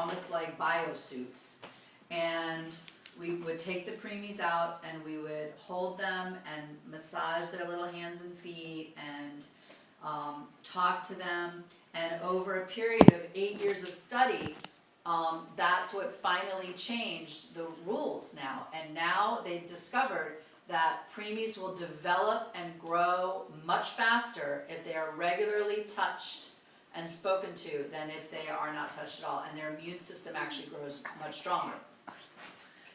almost like biosuits. And we would take the preemies out and we would hold them and massage their little hands and feet and talk to them. And over a period of 8 years of study, that's what finally changed the rules now. And now they discovered that preemies will develop and grow much faster if they are regularly touched and spoken to than if they are not touched at all. And their immune system actually grows much stronger.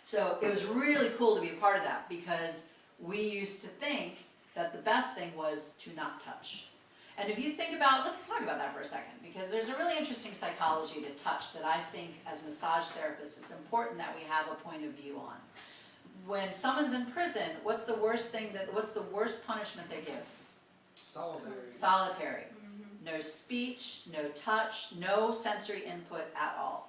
So it was really cool to be a part of that, because we used to think that the best thing was to not touch. And if you think about, let's talk about that for a second, because there's a really interesting psychology to touch that I think as massage therapists it's important that we have a point of view on. When someone's in prison, what's the worst punishment they give? Solitary. Solitary. No speech, no touch, no sensory input at all.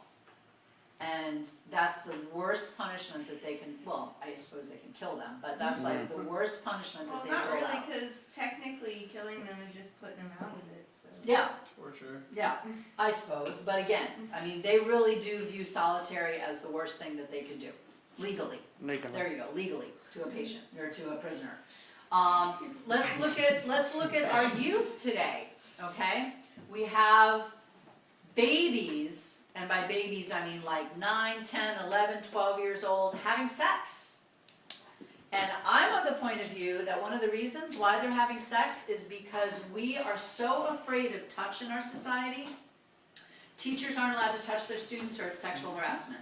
And that's the worst punishment that they can, well, I suppose they can kill them, but that's like the worst punishment that they Well, not dole really, out. because technically killing them is just putting them out of it, so. Yeah, Torture. yeah, I suppose. But again, I mean, they really do view solitary as the worst thing that they could do, legally. There you go, legally, to a patient, or to a prisoner. Let's look at our youth today, okay? We have babies, and by babies I mean like 9, 10, 11, 12 years old, having sex. And I'm of the point of view that one of the reasons why they're having sex is because we are so afraid of touch in our society. Teachers aren't allowed to touch their students, or it's sexual harassment.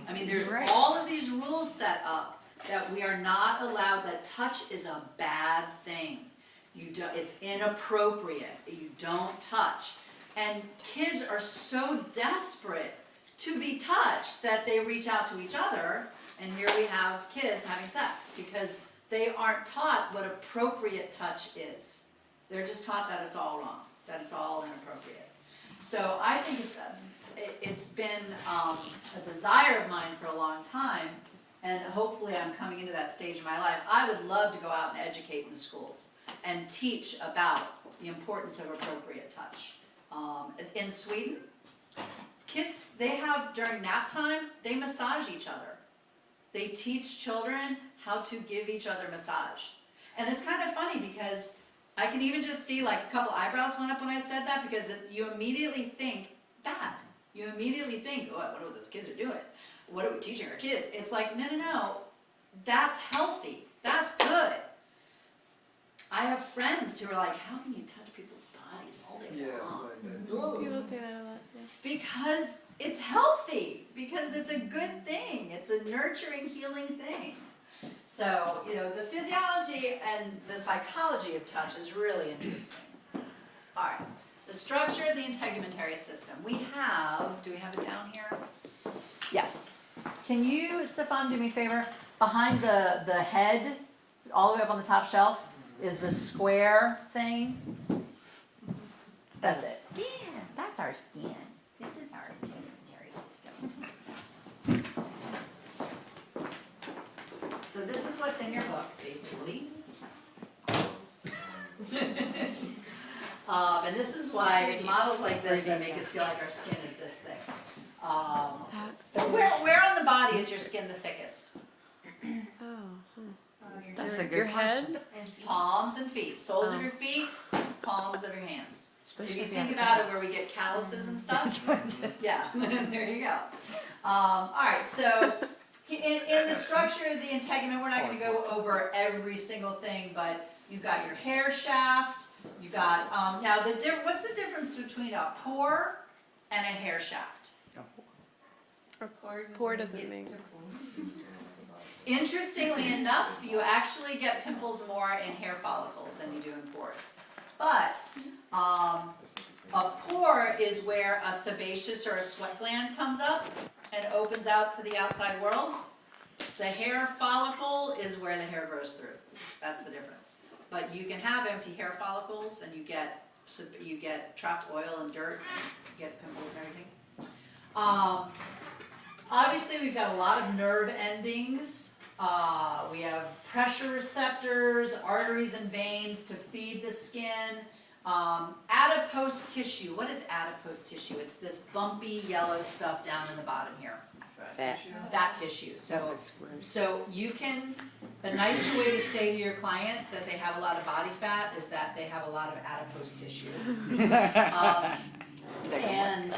I mean, there's all of these rules set up that we are not allowed, that touch is a bad thing. It's inappropriate. You don't touch. And kids are so desperate to be touched that they reach out to each other, and here we have kids having sex because they aren't taught what appropriate touch is. They're just taught that it's all wrong, that it's all inappropriate. So I think it's been a desire of mine for a long time, and hopefully I'm coming into that stage of my life. I would love to go out and educate in the schools and teach about the importance of appropriate touch. In Sweden, kids, they have, during nap time, they massage each other. They teach children how to give each other massage. And it's kind of funny because I can even just see like a couple eyebrows went up when I said that, because you immediately think bad. You immediately think, oh, I wonder what those kids are doing. What are we teaching our kids? It's like, no, that's healthy. That's good. I have friends who are like, how can you touch people's bodies all day long? People say that a lot. Yeah. Because it's healthy, because it's a good thing. It's a nurturing, healing thing. So, the physiology and the psychology of touch is really interesting. All right, the structure of the integumentary system. Do we have it down here? Yes. Can you, Stefan, do me a favor? Behind the head, all the way up on the top shelf, is the square thing. That's it. Skin. That's our skin. This is our integumentary system. So this is what's in your book, basically. And this is why it's models like this that make us feel like our skin is this thick. So where on the body is your skin the thickest? That's Your head. Palms and feet. Soles of your feet, palms of your hands. If you think about it, where we get calluses and stuff. Yeah, there you go. All right, so in the structure of the integument, we're not going to go over every single thing, but you've got your hair shaft. You got now what's the difference between a pore and a hair shaft? Pore doesn't make. Interestingly enough, you actually get pimples more in hair follicles than you do in pores. But a pore is where a sebaceous or a sweat gland comes up and opens out to the outside world. The hair follicle is where the hair grows through. That's the difference. But you can have empty hair follicles, and you get trapped oil and dirt, and you get pimples and everything. Obviously, we've got a lot of nerve endings. We have pressure receptors, arteries and veins to feed the skin. Adipose tissue. What is adipose tissue? It's this bumpy yellow stuff down in the bottom here. Fat. Fat tissue. So you can, a nicer way to say to your client that they have a lot of body fat is that they have a lot of adipose tissue. And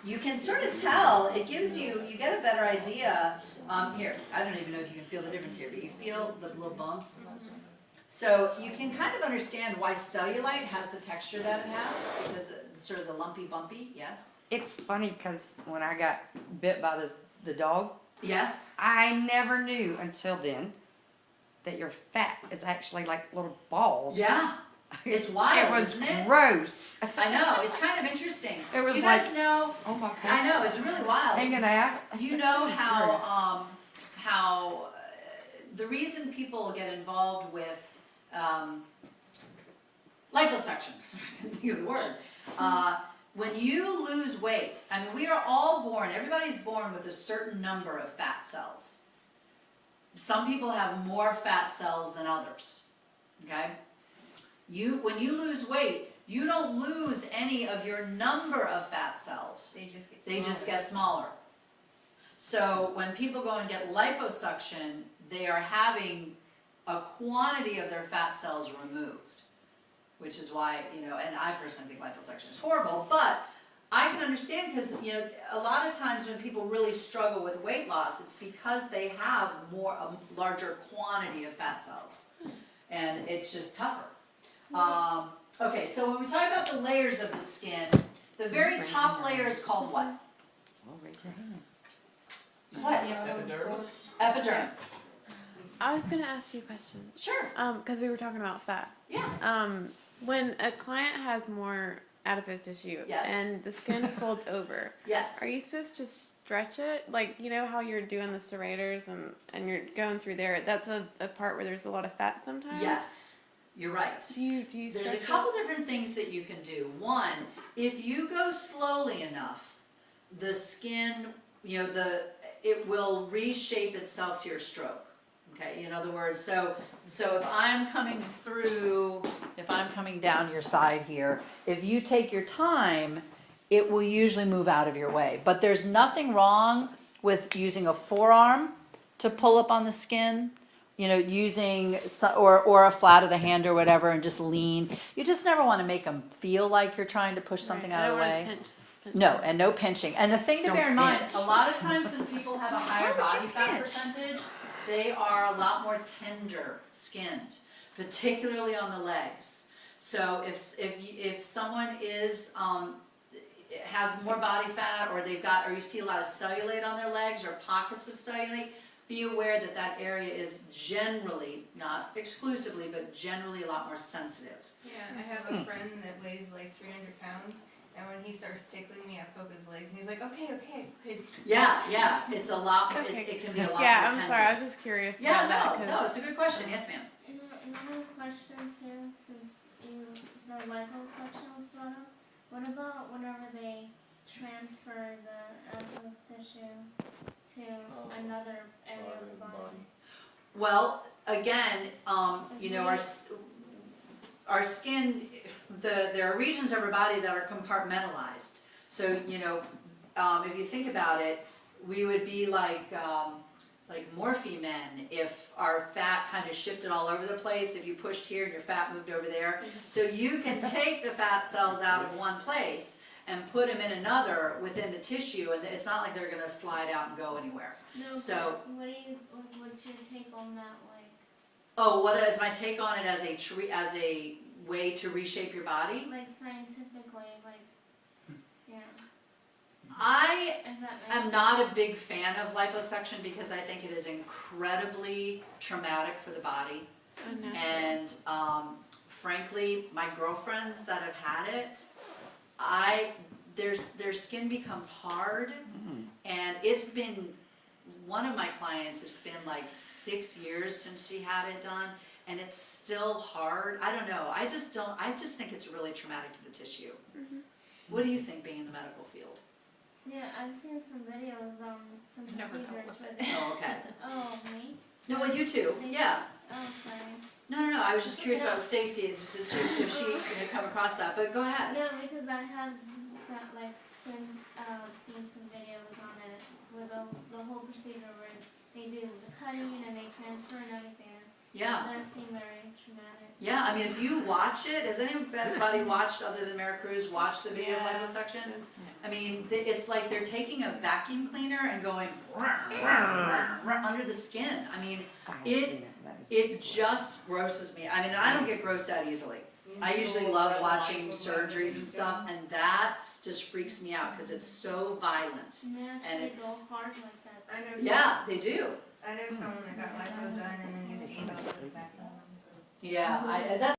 you can sort of tell, it gives you get a better idea. Here, I don't even know if you can feel the difference here, but you feel the little bumps. So you can kind of understand why cellulite has the texture that it has, because it's sort of the lumpy, bumpy, yes? It's funny because when I got bit by the dog, Yes? I never knew until then that your fat is actually like little balls. Yeah. It's wild, It was isn't it? gross. I know, it's kind of interesting. It was You guys like- know, Oh my god. I know, it's really wild. Hanging out. You know It was how, gross. the reason people get involved with, liposuction, sorry, I couldn't think of the word. When you lose weight, I mean, we are all born, everybody's born with a certain number of fat cells. Some people have more fat cells than others, okay? When you lose weight, you don't lose any of your number of fat cells. They just get smaller. So when people go and get liposuction, they are having a quantity of their fat cells removed, which is why, and I personally think liposuction is horrible, but I can understand because, a lot of times when people really struggle with weight loss, it's because they have a larger quantity of fat cells, and it's just tougher. Okay, so when we talk about the layers of the skin, the very top layer is called what? Oh, raise your hand. What? Epidermis. Epidermis. I was gonna ask you a question. Sure. Because we were talking about fat. Yeah. When a client has more adipose tissue Yes. and the skin folds over, Yes. are you supposed to stretch it? Like, you know how you're doing the serrators and you're going through there? That's a part where there's a lot of fat sometimes? Yes. You're right. Do you There's stretch a couple different things that you can do. One, if you go slowly enough, the skin, it will reshape itself to your stroke. Okay, in other words, so if I'm coming down your side here, if you take your time, it will usually move out of your way. But there's nothing wrong with using a forearm to pull up on the skin, using, or a flat of the hand or whatever, and just lean. You just never want to make them feel like you're trying to push something out of the way. No, and no pinching. And the thing to bear in mind, a lot of times when people have a higher body fat percentage, they are a lot more tender skinned, particularly on the legs. So if someone has more body fat, or you see a lot of cellulite on their legs or pockets of cellulite, be aware that area is generally, not exclusively, but generally a lot more sensitive. Yeah, I have a friend that weighs like 300 pounds, and when he starts tickling me, I poke his legs, and he's like, okay. Yeah, it's a lot, Okay. it can be a lot Yeah, more I'm tender. sorry. I was just curious Yeah, about that. no, it's a good question. Yes, ma'am. And I have a question too, since the liposuction was brought up. What about whenever they transfer the adipose tissue to another area of the body? Well, again, our skin, there are regions of our body that are compartmentalized. So, if you think about it, we would be like Morphe men if our fat kind of shifted all over the place. If you pushed here and your fat moved over there. So you can take the fat cells out of one place and put them in another within the tissue, and it's not like they're going to slide out and go anywhere. No, So- but what's your take on that? Like, Oh, what is my take on it as a way to reshape your body? like scientifically, yeah. I If that makes I'm not a big fan of liposuction because I think it is incredibly traumatic for the body. And frankly, my girlfriends that have had it, their skin becomes hard, and it's been, one of my clients, it's been like 6 years since she had it done, and it's still hard. I don't know. I just think it's really traumatic to the tissue. What do you think, being in the medical field? Yeah, I've seen some videos on some never know procedures what with. Oh, okay. Oh, me? No, well, you too. Yeah. Oh, sorry. No, I was just curious about Stacy, if she had come across that, but go ahead. No, because I have like seen some videos on it with the whole procedure where they do the cutting and they transfer and everything. Yeah. It does seem very traumatic. Yeah, I mean, if you watch it, has anybody watched, other than Mara Cruz, watched the video of liposuction? I mean, it's like they're taking a vacuum cleaner and going under the skin. I mean, I haven't seen it. That is it just grosses me. I mean, I don't get grossed out easily. I usually love watching surgeries and stuff, and that just freaks me out because it's so violent. And they actually it's- go hard like that. I know. Yeah, they do. I know someone that got lipo done and then just ate all the back. Yeah, that's